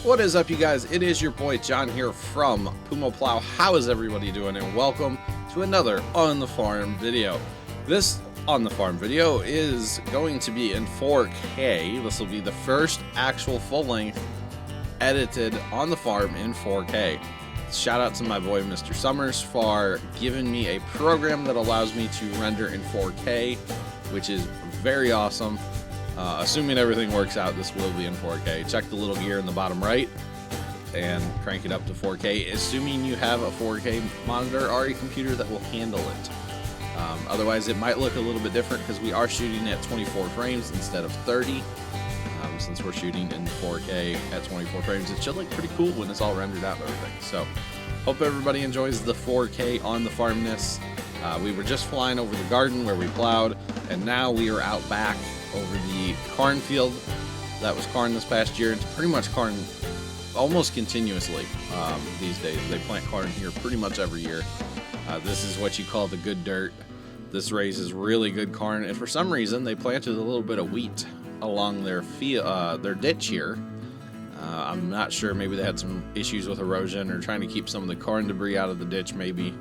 What is up, you guys? It is your boy John here from Puma Plow. How is everybody doing? And welcome to another On the Farm video. This On the Farm video is going to be in 4K. This will be the first actual full-length edited on the farm in 4K. Shout out to my boy Mr. Summers for giving me a program that allows me to render in 4K, which is very awesome. Assuming everything works out, this will be in 4K. Check the little gear in the bottom right and crank it up to 4K, assuming you have a 4K monitor or a computer that will handle it. Otherwise, it might look a little bit different because we are shooting at 24 frames instead of 30. Since we're shooting in 4K at 24 frames, it should look pretty cool when it's all rendered out and everything. So, hope everybody enjoys the 4K on the farmness. We were just flying over the garden where we plowed, and now we are out back over the cornfield. That was corn this past year. It's pretty much corn almost continuously these days. They plant corn here pretty much every year. This is what you call the good dirt. This raises really good corn, and for some reason they planted a little bit of wheat along their ditch here. I'm not sure, maybe they had some issues with erosion or trying to keep some of the corn debris out of the ditch maybe.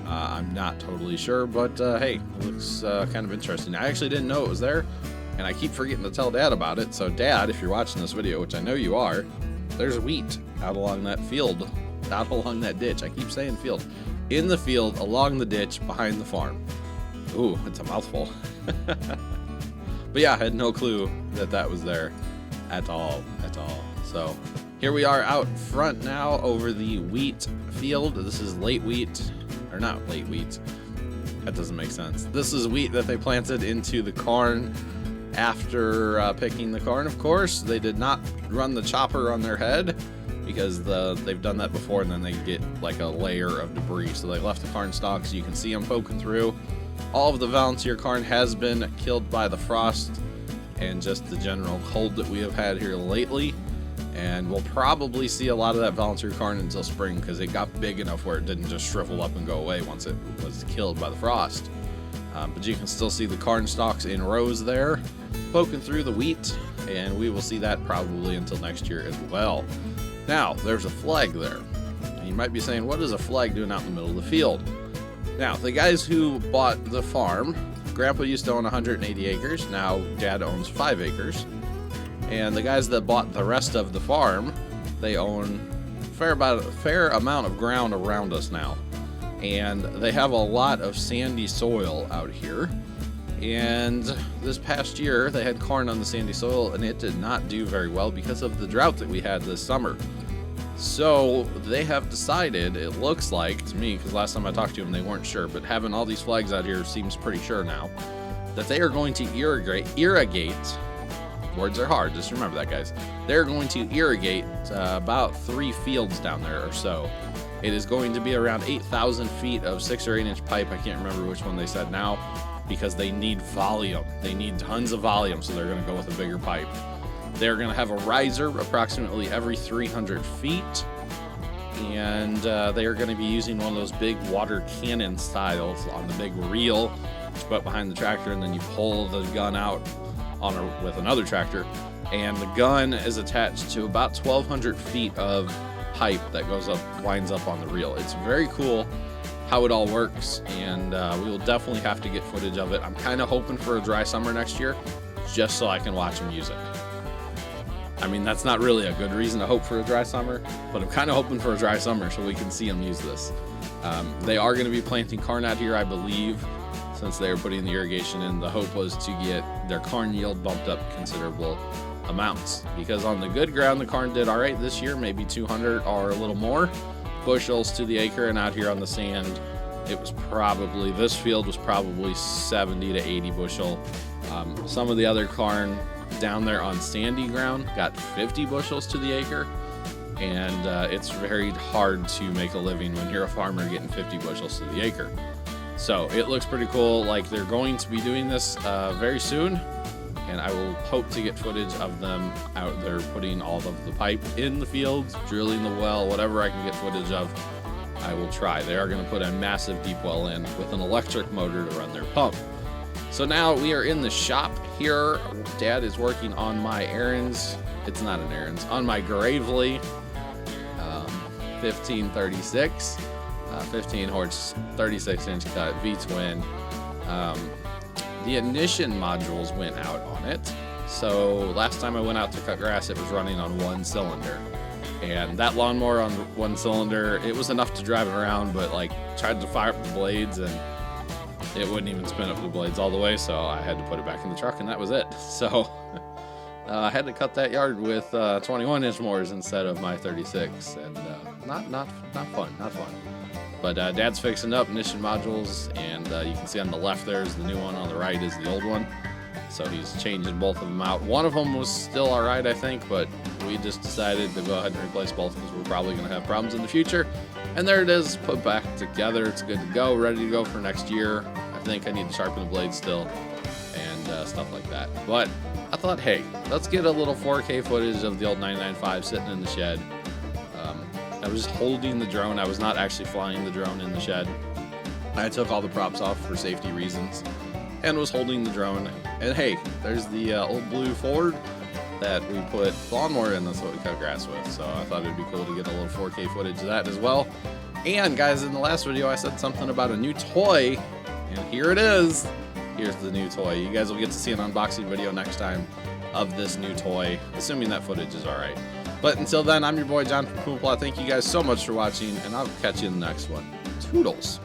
I'm not totally sure, but hey, it looks kind of interesting. I actually didn't know it was there, and I keep forgetting to tell Dad about it. So Dad, if you're watching this video, which I know you are, there's wheat out along that field, out along that ditch. I keep saying field. In the field, along the ditch, behind the farm. Ooh, it's a mouthful. But yeah, I had no clue that that was there at all. So here we are out front now over the wheat field. This is late wheat, or not late wheat. That doesn't make sense. This is wheat that they planted into the corn after picking the corn, of course. They did not run the chopper on their head because they've done that before, and then they get like a layer of debris. So they left the corn stalks. You can see them poking through. All of the volunteer corn has been killed by the frost and just the general cold that we have had here lately. And we'll probably see a lot of that volunteer corn until spring because it got big enough where it didn't just shrivel up and go away once it was killed by the frost. But you can still see the corn stalks in rows there poking through the wheat, and we will see that probably until next year as well. Now, there's a flag there. And you might be saying, what is a flag doing out in the middle of the field? Now, the guys who bought the farm, Grandpa used to own 180 acres, now Dad owns 5 acres. And the guys that bought the rest of the farm, they own a fair amount of ground around us now. And they have a lot of sandy soil out here. And this past year, they had corn on the sandy soil, and it did not do very well because of the drought that we had this summer. So they have decided, it looks like to me, because last time I talked to them they weren't sure, but having all these flags out here seems pretty sure now, that they are going to irrigate. Words are hard, just remember that, guys. They're going to irrigate about 3 fields down there or so. It is going to be around 8,000 feet of 6 or 8 inch pipe. I can't remember which one they said now, because they need volume. They need tons of volume, so they're going to go with a bigger pipe. They're going to have a riser approximately every 300 feet, and they are going to be using one of those big water cannon styles on the big reel, which you put behind the tractor, and then you pull the gun out with another tractor, and the gun is attached to about 1,200 feet of pipe that winds up on the reel. It's very cool how it all works, and we will definitely have to get footage of it. I'm kind of hoping for a dry summer next year, just so I can watch them use it. I mean, that's not really a good reason to hope for a dry summer, but I'm kind of hoping for a dry summer so we can see them use this. They are going to be planting corn out here, I believe, since they were putting the irrigation in. The hope was to get their corn yield bumped up considerable amounts, because on the good ground the corn did all right this year, maybe 200 or a little more bushels to the acre, and out here on the sand it was probably, this field was probably 70 to 80 bushel. Some of the other corn down there on sandy ground got 50 bushels to the acre, and it's very hard to make a living when you're a farmer getting 50 bushels to the acre. So it looks pretty cool. Like, they're going to be doing this very soon, and I will hope to get footage of them out there putting all of the pipe in the fields, drilling the well, whatever I can get footage of, I will try. They are going to put a massive deep well in with an electric motor to run their pump. So now we are in the shop here. Dad is working on my errands. It's not an errands, on my Gravely 1536, 15 horse, 36 inch cut V-twin. The ignition modules went out on it. So last time I went out to cut grass, it was running on one cylinder. And that lawnmower on one cylinder, it was enough to drive it around, but like tried to fire up the blades and it wouldn't even spin up the blades all the way. So I had to put it back in the truck and that was it. So I had to cut that yard with 21 inch mowers instead of my 36, and not fun. But Dad's fixing up ignition modules, and you can see on the left there's the new one, on the right is the old one. So he's changing both of them out. One of them was still all right, I think, but we just decided to go ahead and replace both because we're probably going to have problems in the future. And there it is, put back together. It's good to go, ready to go for next year. I think I need to sharpen the blades still and stuff like that. But I thought, hey, let's get a little 4K footage of the old 995 sitting in the shed. I was holding the drone. I was not actually flying the drone in the shed. I took all the props off for safety reasons and was holding the drone. And hey, there's the old blue Ford that we put lawnmower in. That's what we cut grass with. So I thought it'd be cool to get a little 4K footage of that as well. And guys, in the last video, I said something about a new toy, and here it is. Here's the new toy. You guys will get to see an unboxing video next time of this new toy, assuming that footage is all right. But until then, I'm your boy John from Puma Plow. Thank you guys so much for watching, and I'll catch you in the next one. Toodles.